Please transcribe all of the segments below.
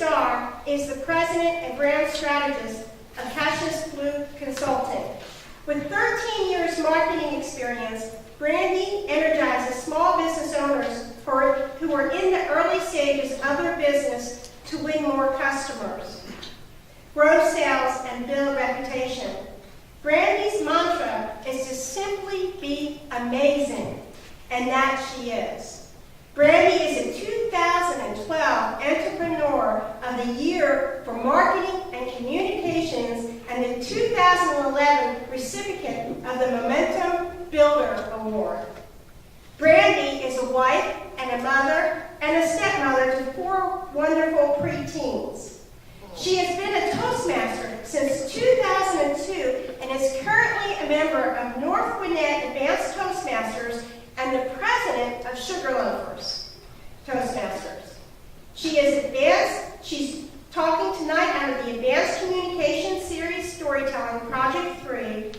Starr is the president and brand strategist of Cassius Blue Consulting. With 13 years marketing experience, Brandy energizes small business owners who are in the early stages of their business to win more customers, grow sales, and build reputation. Brandy's mantra is to simply be amazing, and that she is. Brandy is a 2012 Entrepreneur of the Year for Marketing and Communications and the 2011 recipient of the Momentum Builder Award. Brandy is a wife and a mother and a stepmother to 4 wonderful preteens. She has been a Toastmaster since 2002 and is currently a member of North Gwinnett Advanced Toastmasters and the president of Sugar Loafers Toastmasters. She's talking tonight out of the Advanced Communication Series Storytelling Project 3.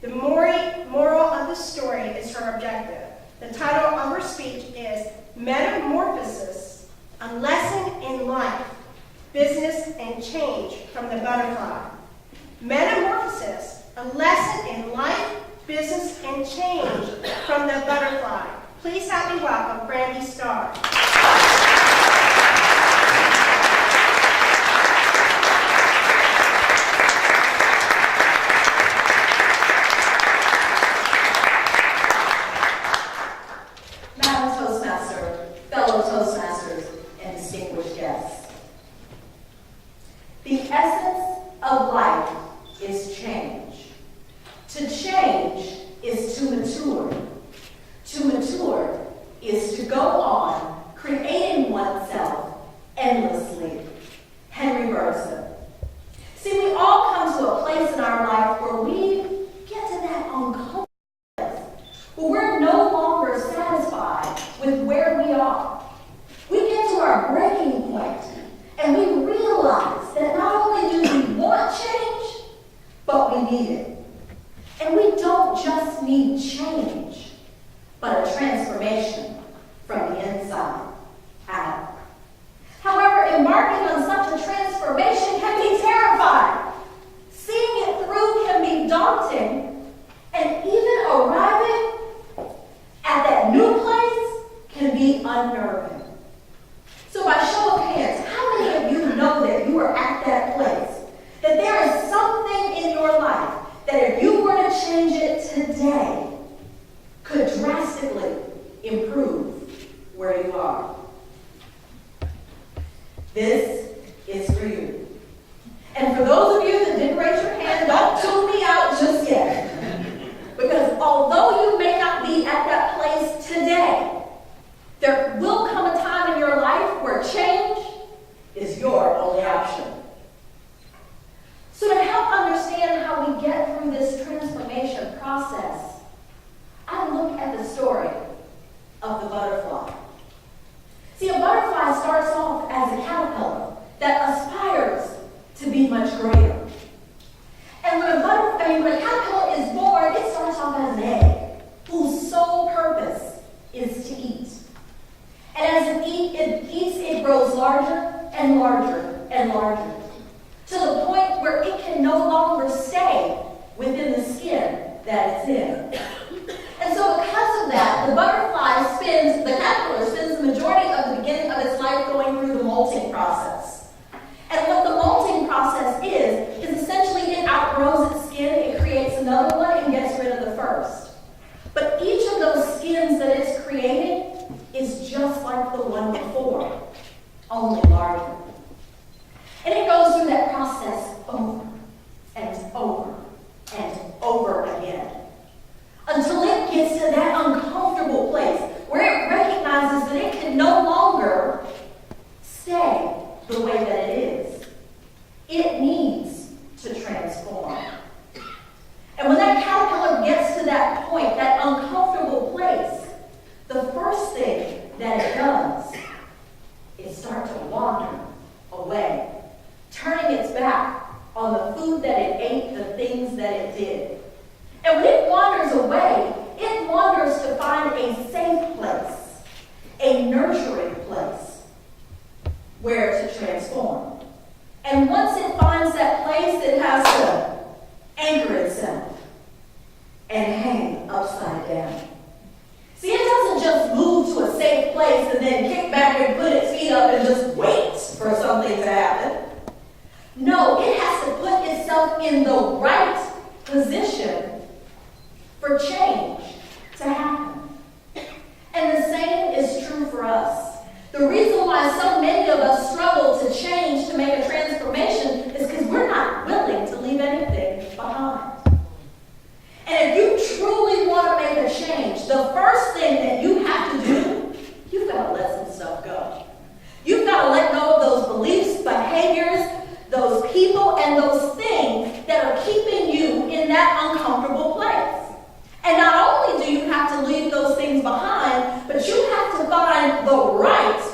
The moral of the story is her objective. The title of her speech is Metamorphosis, a Lesson in Life, Business, and Change from the Butterfly. Metamorphosis, a lesson in life, business, and change from the butterfly. Please help me welcome Brandy Starr. Madam Toastmaster, fellow Toastmasters, and distinguished guests. The essence of life is change. To change is to mature. To mature is to go on creating oneself endlessly. Henry Bergson. See, we all come to a place in our life where we get to that uncomfortable place, where we're no longer satisfied with where we are. We get to our breaking point, and we realize that not only do we want change, but we need it. And we don't just need change, but a transformation from the inside out. However, embarking on such a transformation can be terrifying. Seeing it through can be daunting, and even arriving at that new place can be unnerving. So by show of hands, how many of you know that you are at that place? That there is something in your life that if you were to change it today, could drastically improve where you are. This is for you. And for those of you that didn't raise your hand, don't tune me out just yet. Because although you may not be at that place today, there will come a time in your life where change is your only option. So to help understand how we get through this transformation process, I look at the story of the butterfly. See, a butterfly starts off as a caterpillar that aspires to be much greater. And when a caterpillar is born, it starts off as an egg, whose sole purpose is to eat. And as it eats, it grows larger and larger and larger, to the point where it can no longer stay within the skin that it's in. And so because of that, the caterpillar spends the majority of the beginning of its life going through the molting process. And what the molting process is essentially it outgrows its skin, it creates another one, and gets rid of the first. But each of those skins that it's creating is just like the one before, only larger. And it goes through that process over and over and over again, until it gets to that uncomfortable place where it recognizes that it can no longer stay the way that it is. It needs to transform. And when that caterpillar gets to that point, that uncomfortable place, the first thing that it does is start to wander away, turning its back on the food that it ate, the things that it did. And when it wanders away, it wanders to find a safe place, a nurturing place, where to transform. And once it finds that place, it has to anchor itself and hang upside down. See, it doesn't just move to a safe place and then kick back and put its feet up and just wait for something to happen. No, it has to put itself in the right position for change to happen. And the same is true for us. The reason why so many of us struggle to change, to make a transformation, is because we're not willing to leave anything behind. And if you truly want to make a change, the first thing that you have to do, you've got to let some stuff go. You've got to let go of those beliefs, behaviors, those people, and those things that are keeping you in that uncomfortable place. And not only do you have to leave those things behind, but you have to find the right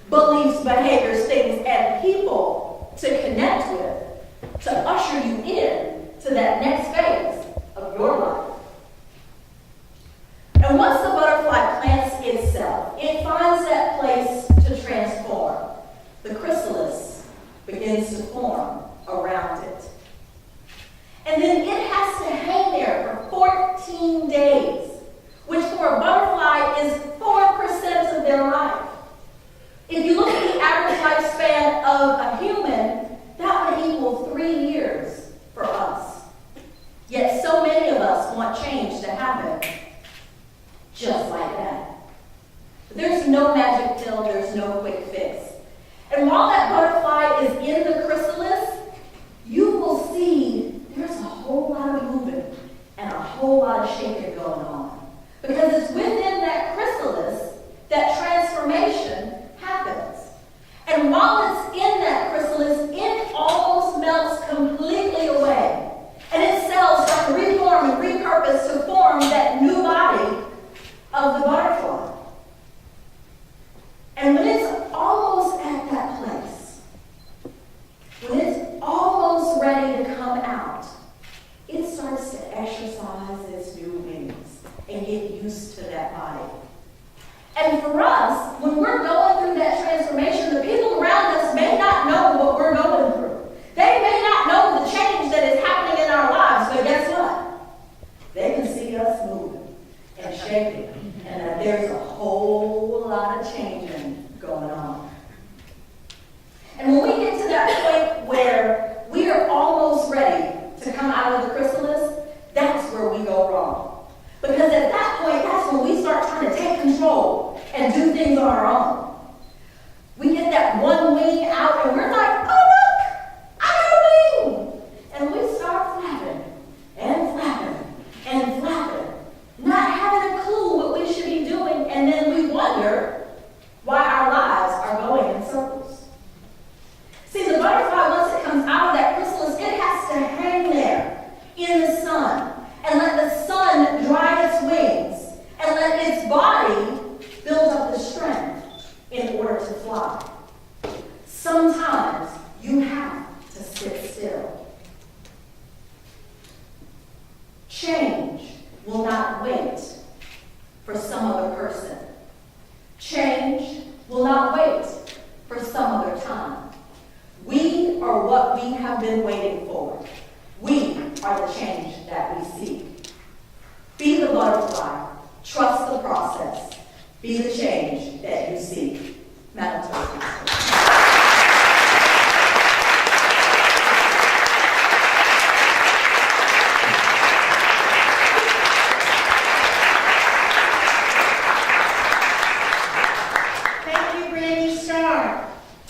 beliefs, behaviors, things, and people to connect with, to usher you in to that next phase of your life. And once the butterfly plants itself, it finds that place to transform. The chrysalis begins to form around it. And then it has to hang there for 14 days, which for a butterfly is 4% of their life. If you look at the average lifespan of a human, that would equal 3 years for us. Yet so many of us want change to happen just like that. But there's no magic pill, there's no quick fix. And while that butterfly is in the chrysalis, you will see there's a whole lot of moving and a whole lot of shaking going on. Because it's within that chrysalis that transformation happens. And while it's in that chrysalis, it almost melts completely away. And its cells start to reform and repurpose to form that new body of the butterfly. And when it's almost at that place, when it's almost ready to come out, it starts to exercise its new wings and get used to that body. And for us, when we're going through that transformation, the people around us may not know what we're going through. They may not know the change that is happening in our lives, but guess what? They can see us moving and shaking, and that there's a whole lot of changing going on. And when we get to that point where we are almost ready to come out of the chrysalis, that's where we go wrong. Because at that point, that's when we start trying to take control and do things on our own. We get that one wing out and we're like, oh look, I got a wing! And we start flapping and flapping and flapping, not having a clue what we should be doing, and then we wonder why our lives are going in circles. See, the butterfly, once it comes out of that chrysalis, it has to hang there in the sun and let the sun dry its wings and let its body build up the strength in order to fly. Sometimes you have to sit still. Change will not wait for some other person. Change will not wait for some other time. We are what we have been waiting for. We are the change that we seek. Be the butterfly. Trust the process. Be the change that you seek. Madam Toastmaster.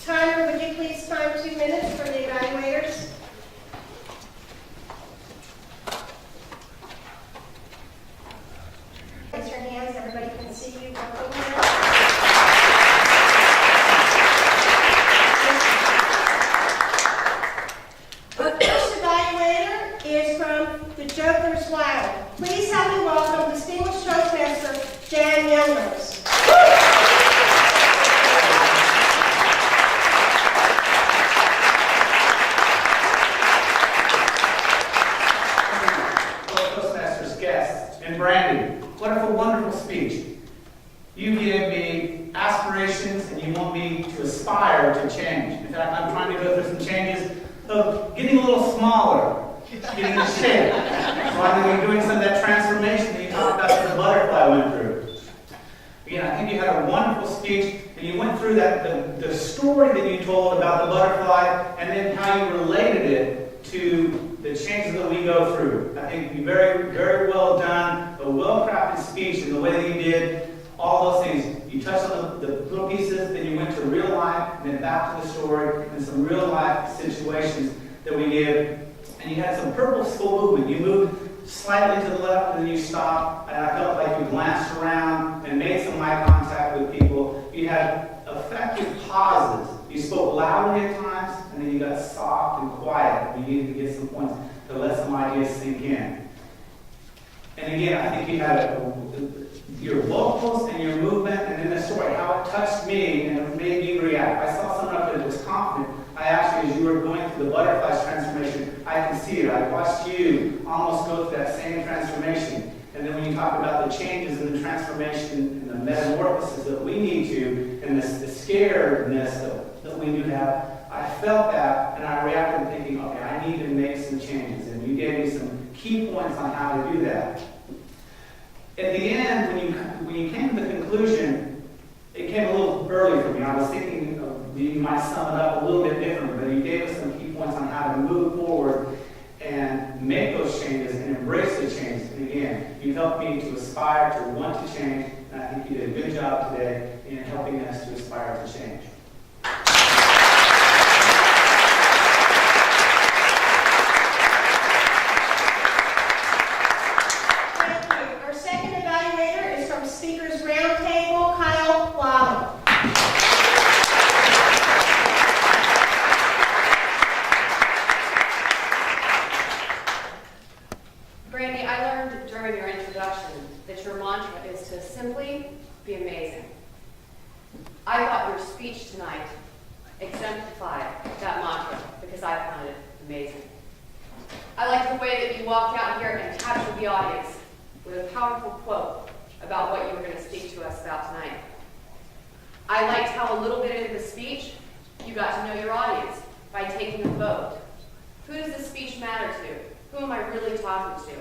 Timer, would you please time 2 minutes for the evaluators? Raise your hands, everybody can see you. The first evaluator is from the Joker's Lab. Please help me welcome distinguished Toastmaster Jan Youngers. And Brandy, what a wonderful speech. You give me aspirations and you want me to aspire to change. In fact, I'm trying to go through some changes getting a little smaller, getting in shape. So I know you're doing some of that transformation that you talked about that the butterfly went through. Again, I think you had a wonderful speech, and you went through that the story that you told about the butterfly, and then how you related it to the changes that we go through. I think you very, very well done, a well-crafted speech in the way that you did all those things. You touched on the little pieces, then you went to real life, and then back to the story, and some real life situations that we did. And you had some purposeful movement. You moved slightly to the left, and then you stopped, and I felt like you glanced around and made some eye contact with people. You had effective pauses. You spoke loudly at times, and then you got soft and quiet. You needed to get some points to let some ideas sink in. And again, I think you had your vocals and your movement, and then the story, how it touched me and it made me react. I saw someone up there that was confident. I actually, as you were going through the butterfly's transformation, I can see it. I watched you almost go through that same transformation. And then when you talk about the changes and the transformation and the metamorphosis that we need to, and the scaredness that we do have, I felt that, and I reacted thinking, okay, I need to make some changes. And you gave me some key points on how to do that. At the end, when you came to the conclusion, it came a little early for me. I was thinking you might sum it up a little bit differently, but you gave us some key points on how to move forward and make those changes and embrace the changes. And again, you helped me to aspire to want to change, and I think you did a good job today in helping us to aspire to change. Thank you. Our second evaluator is from Speakers Roundtable, Kyle Waddle. Brandy, I learned during your introduction that your mantra is to simply be amazing. I thought your speech tonight exemplified that mantra because I found it amazing. I liked the way that you walked out here and captured the audience with a powerful quote about what you were going to speak to us about tonight. I liked how a little bit into the speech, you got to know your audience by taking a vote. Who does this speech matter to? Who am I really talking to?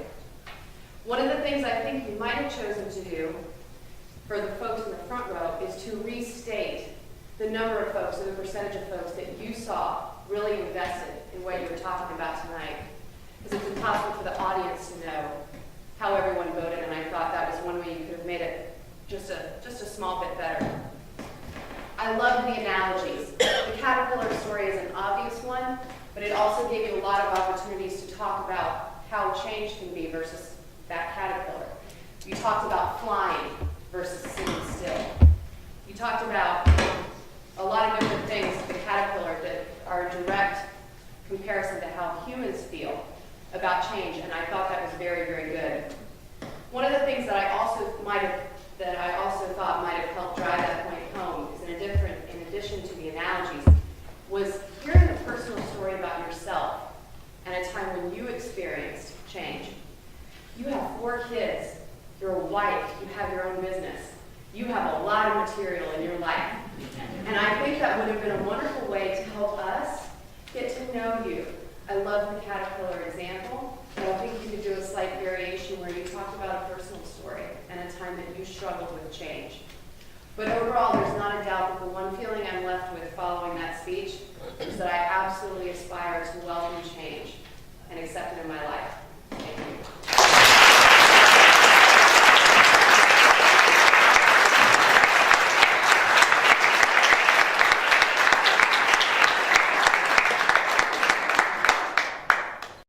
One of the things I think you might have chosen to do for the folks in the front row is to restate the number of folks or the percentage of folks that you saw really invested in what you were talking about tonight. Because it's impossible for the audience to know how everyone voted, and I thought that was one way you could have made it just a small bit better. I loved the analogies. The caterpillar story is an obvious one, but it also gave you a lot of opportunities to talk about how change can be versus that caterpillar. You talked about flying versus sitting still. You talked about a lot of different things, the caterpillar, that are a direct comparison to how humans feel about change, and I thought that was very, very good. One of the things that I also thought might have helped drive that point home is in addition to the analogies, was hearing a personal story about yourself and a time when you experienced change. You have 4 kids, you're a wife, you have your own business, you have a lot of material in your life. And I think that would have been a wonderful way to help us get to know you. I love the caterpillar example, but I think you could do a slight variation where you talked about a personal story and a time that you struggled with change. But overall, there's not a doubt that the one feeling I'm left with following that speech is that I absolutely aspire to welcome change and accept it in my life.